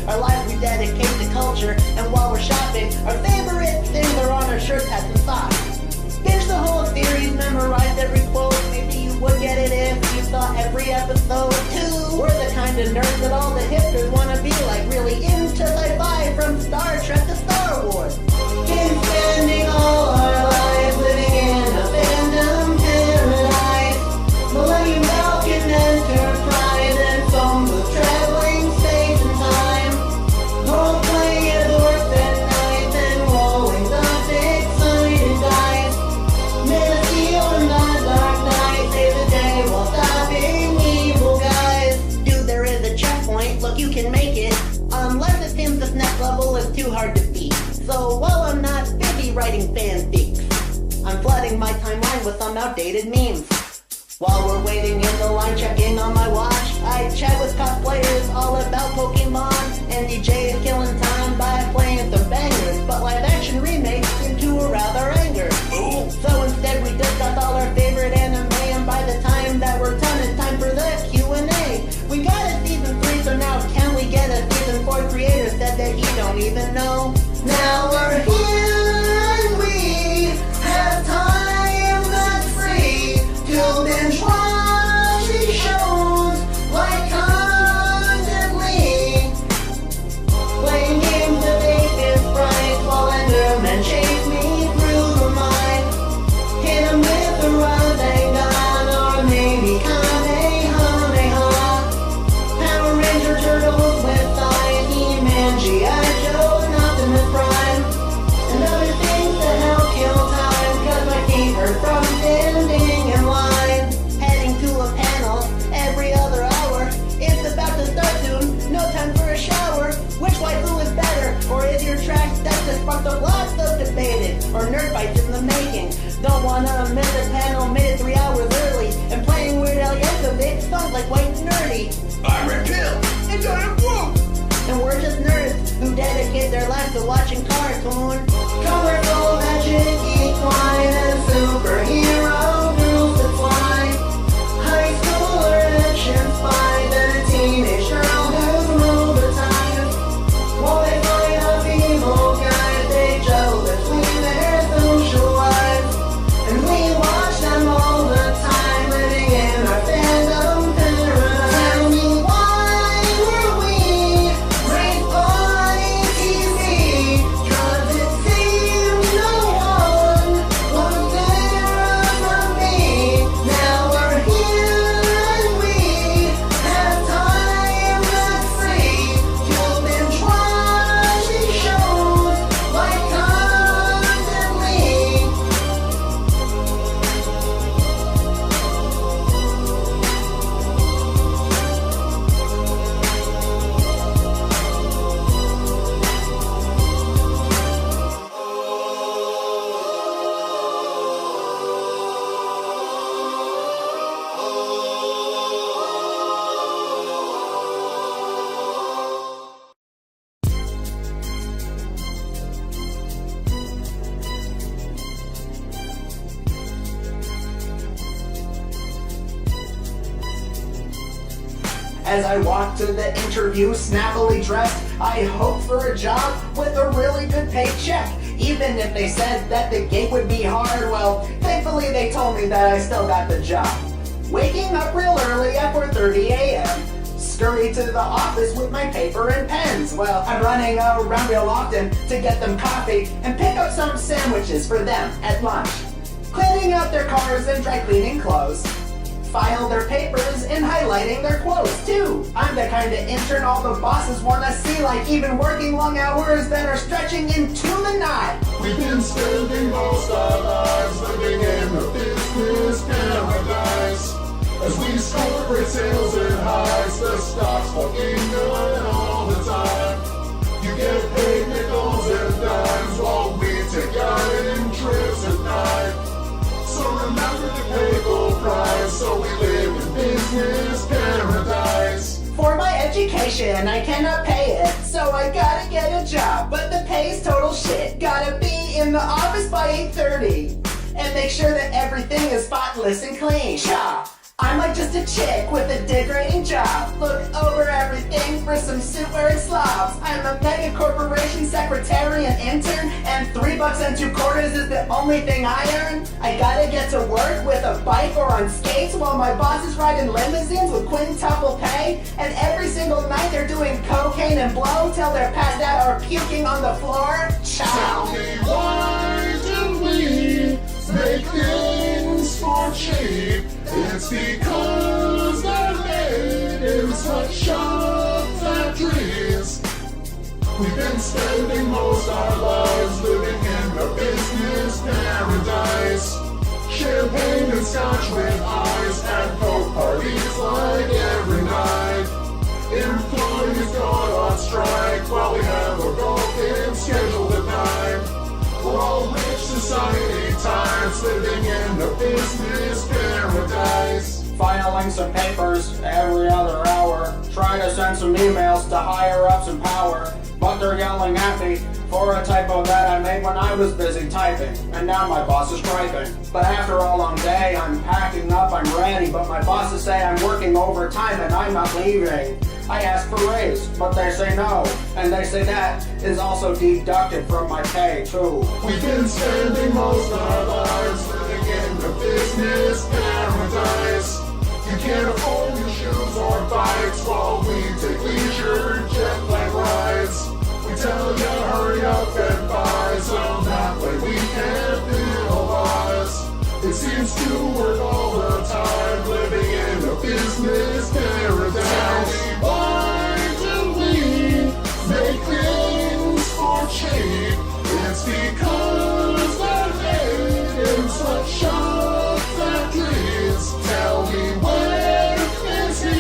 Our lives we dedicate to culture, and while we're shopping, our favorite things are on our shirts, hats, and socks. Binge the whole series, memorize every quote. Maybe you would get it if you saw every episode too. We're the kind of nerds that all the hipsters wanna be like, really into sci-fi from Star Trek to Star Wars. Been spending all our lives living in a fandom paradise. Millennium Falcon Enterprise and some with traveling space and time. Role-playing as orcs and knights and rolling those excited dice. Steel in the dark night, save the day while stopping evil guys. Dude, there is a checkpoint, look, you can make it. Unless it seems this next level is too hard to beat. So while I'm not busy writing fanfics, I'm flooding my timeline with some outdated memes. While we're waiting in the line, checking on my watch, I chat with cosplayers all about Pokemon, and DJ is killing time by playing some bangers, but live action remakes seem to arouse our anger. So instead we discuss all our favorite anime, and by the time that we're done, it's time for the Q&A. We got a season 3, so now can we get a season 4? Creator said that he don't even know. Now we're here and we have time that's free to binge watch these shows like constantly. Playing games of atheist sprites while Endermen chase me through the mind. Hit 'em with a Rasengan or maybe Kamehameha. Power Ranger turtles with eyes, He-Man, G.I. Joe, and Optimus Prime. And other things to help kill time, cause my feet hurt from standing in line. Heading to a panel every other hour. It's about to start soon, no time for a shower. Which waifu is better, or is your track set to spark the lots of debated, or nerd fights in the making? Don't wanna miss a panel, made it 3 hours early, and playing Weird Al Yankovic sounds like white and nerdy. I'm Red Pill, and I'm Whoop! And we're just nerds who dedicate their lives to watching cartoon. Colorful magic, equine, and superhero girls that fly. High schooler action spy, then a teenage girl who's rolled the tide. While they fight off evil guys, they juggle between their social lives. And we watch them all the time, living in our fandom paradise. Tell me why were we raised by TV? 'Cause it seems no one was there for me. Now we're here and we have time that's free to binge watch these shows like constantly. As I walk to the interview, snappily dressed, I hope for a job with a really good paycheck. Even if they said that the gig would be hard, well, thankfully they told me that I still got the job. Waking up real early at 4:30 a.m. Scurry to the office with my paper and pens. Well, I'm running around real often to get them coffee and pick up some sandwiches for them at lunch. Cleaning out their cars and dry cleaning clothes. File their papers and highlighting their quotes too. I'm the kind of intern all the bosses wanna see, like even working long hours that are stretching into the night. We've been spending most our lives living in the business paradise. As we score great sales and highs, the stock's looking good all the time. You get paid nickels and dimes while we take outing trips at night. So remember to pay full price, so we live in business paradise. For my education, I cannot pay it, so I gotta get a job, but the pay's total shit. Gotta be in the office by 8:30, and make sure that everything is spotless and clean. Cha! I'm like just a chick with a degrading job. Look over everything for some suit-wearing slobs. I'm a mega corporation secretary and intern, and $3.02 is the only thing I earn. I gotta get to work with a bike or on skates while my boss is riding limousines with quintuple pay. And every single night they're doing cocaine and blow till they're passed out or puking on the floor. Tell Ciao. me, why do we make things for cheap? It's because they're made in sweatshop factories. We've been spending most our lives living in a business paradise. Champagne and scotch with ice and coke parties like every night. Employees gone on strike while we have a golf game scheduled at 9. We're all rich society types living in a business paradise. Filing some papers every other hour. Try to send some emails to higher ups in power. But they're yelling at me for a typo that I made when I was busy typing. And now my boss is griping. But after a long day, I'm packing up, I'm ready. But my bosses say I'm working overtime and I'm not leaving. I ask for raise, but they say no. And they say that is also deducted from my pay too. We've been spending most our lives living in the business paradise. You can't afford your shoes or bikes while we take leisure jet plane rides. We tell you hurry up and buy, so that way we can feel wise. It seems to work all the time, living in a business paradise. Tell me, why do we make things for cheap? It's because they're made in sweatshop factories. Tell me, where is he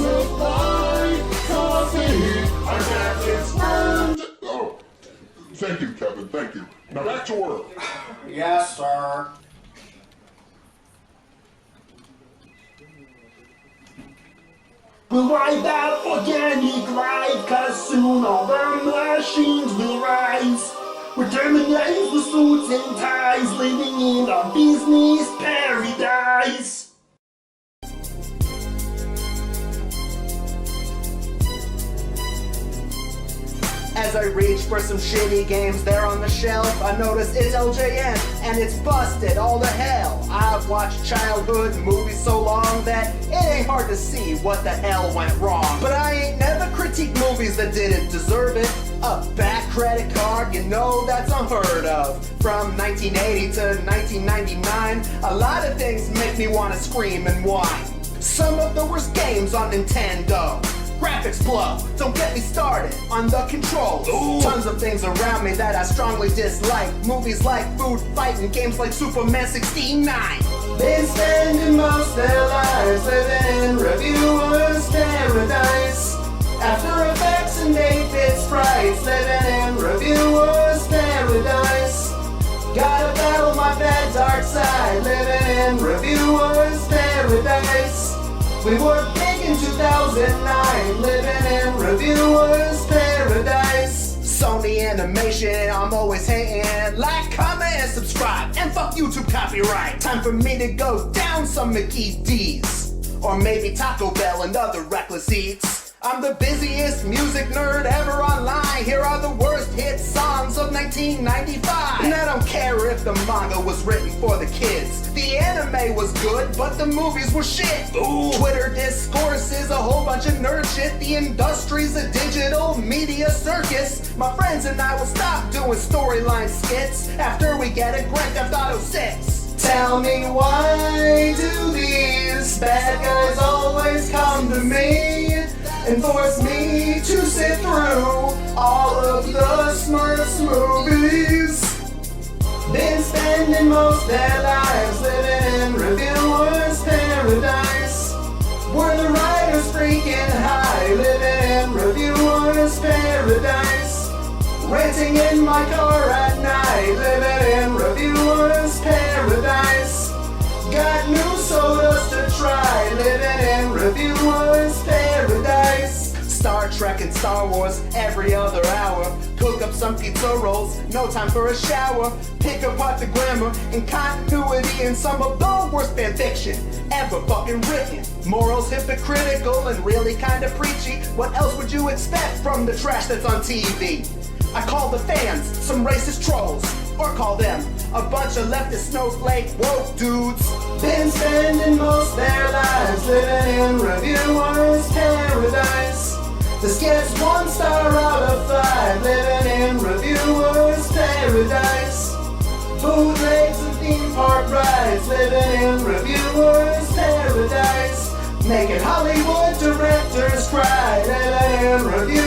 to buy coffee? Our jacket's burned. Oh, thank you, Kevin, thank you. Now back to work. Yes, sir. We'll ride that organic ride, cause soon all the machines will rise. We're terminating the suits and ties, living in a business paradise. As I reach for some shitty games there on the shelf, I notice it's LJN and it's busted all to hell. I've watched childhood movies so long that it ain't hard to see what the hell went wrong. But I ain't never critiqued movies that didn't deserve it. A back credit card, you know that's unheard of. From 1980 to 1999, a lot of things make me want to scream and whine. Some of the worst games on Nintendo. Graphics blow, don't get me started on the controls. Ooh. Tons of things around me that I strongly dislike. Movies like Food Fight and games like Superman 69. Been spending most their lives living in reviewers' paradise. After Effects and 8-bit sprites living in reviewers' paradise. Gotta battle my bad dark side living in reviewers' paradise. We were big in 2009, living in reviewers' paradise. Sony Animation, I'm always hating. Like, comment, and subscribe, and fuck YouTube copyright. Time for me to go down some Mickey D's, or maybe Taco Bell and other reckless eats. I'm the busiest music nerd ever online. Here are the worst hit songs of 1995. And I don't care if the manga was written for the kids. The anime was good, but the movies were shit. Ooh. Twitter discourse is a whole bunch of nerd shit. The industry's a digital media circus. My friends and I will stop doing storyline skits after we get a Grand Theft Auto 6. Tell me, why do these bad guys always come to me and force me to sit through all of the Smurfs movies? Been spending most their lives living in reviewers' paradise. We're the writers freaking high, living in reviewers' paradise. Renting in my car at night, living in reviewers' paradise. Got new sodas to try, living in reviewers' paradise. Star Trek and Star Wars every other hour. Cook up some pizza rolls, no time for a shower. Pick apart the grammar and continuity in some of the worst fan fiction ever fucking written. Morals hypocritical and really kinda preachy. What else would you expect from the trash that's on TV? I call the fans some racist trolls, or call them a bunch of leftist snowflake woke dudes. Been spending most their lives living in reviewers' paradise. This gets 1 star out of 5, living in reviewers' paradise. Bootlegs and theme park rides, living in reviewers' paradise. Making Hollywood directors cry, living in reviewers'